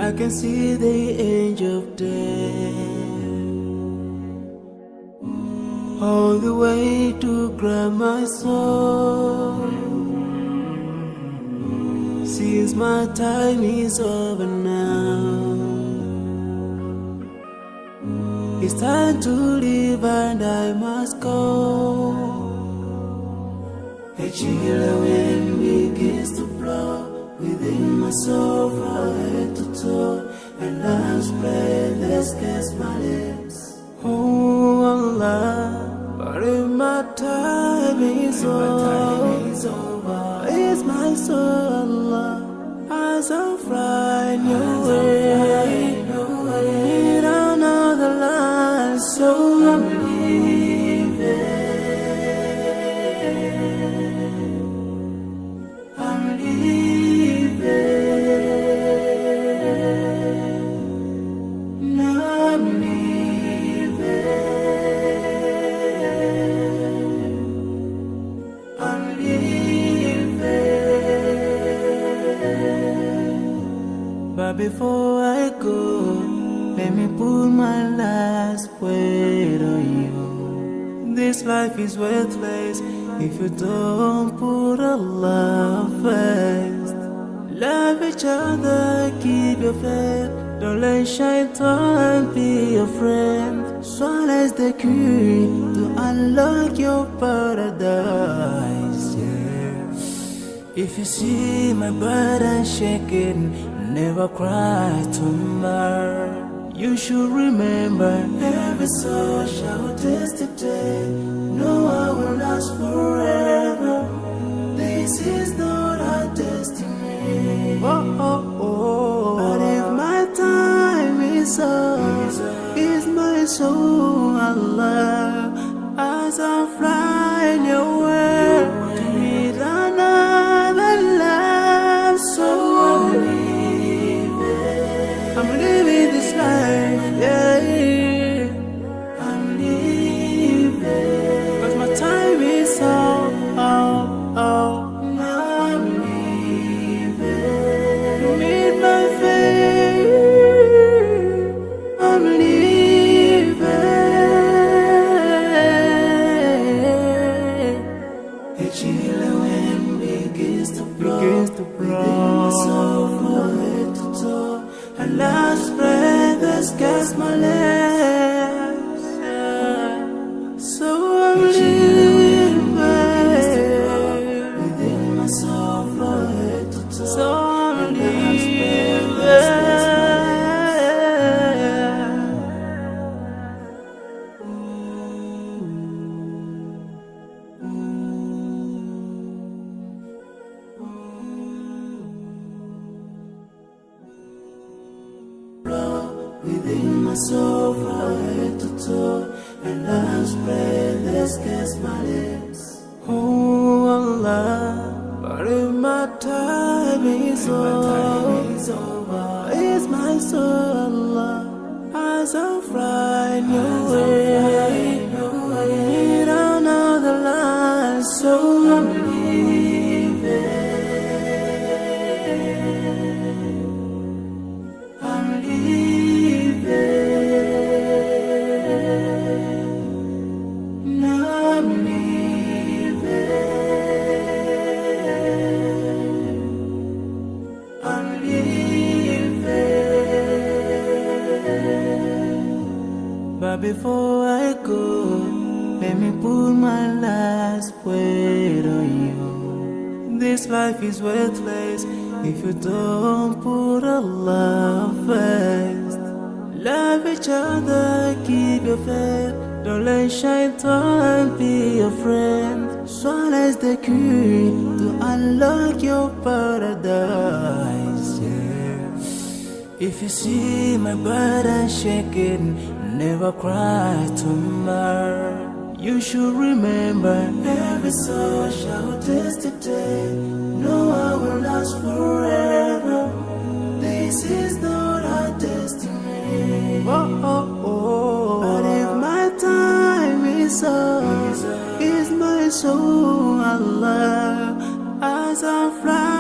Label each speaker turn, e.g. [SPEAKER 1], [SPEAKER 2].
[SPEAKER 1] I can see the angel of death all the way to grab my soul. Since my time is over now, it's time to leave and I must go. A chilly wind begins to blow within my soul from head to toe, and I'm breathless against my lips. Oh Allah, but if my time is over, it's my soul, Allah, as I fly away in another life, so I'm leaving. But before I go, let me put my last word on you. This life is worthless if you don't put Allah first. Love each other, keep your faith. Don't let shaitan be your friend. Swallow the key to unlock your paradise. Yeah. If you see my burden shaking, never cry tomorrow. You should remember, every soul shall taste the day. No one will last forever. This is not our destiny. Oh, oh, oh. But if my time is up, is my soul, Allah, as I'm flying away to meet another life. So I'm living this life, yeah. I'm living, 'cause my time is up, I'm living to meet my fate. I'm living. A chilly wind begins to blow within my soul from head to toe, and last breath has cast my lips. So I'm living within my soul from head to toe. So I'm living. Within my soul from head to toe, and last breathless against my lips. Oh Allah, but if my time is over, it's my soul, Allah, as I'm flying away in another life. So I'm leaving. I'm leaving. But before I go, let me put my last word on you. This life is worthless if you don't put Allah first. Love each other, keep your faith. Don't let shaitan be your friend. Swallow the key to unlock your paradise. Yeah. If you see my burden shaking, never cry tomorrow. You should remember, every soul shall taste the day. No one will last forever. This is not our destiny. Oh, oh, oh. But if my time is up, is my soul, Allah, as I fly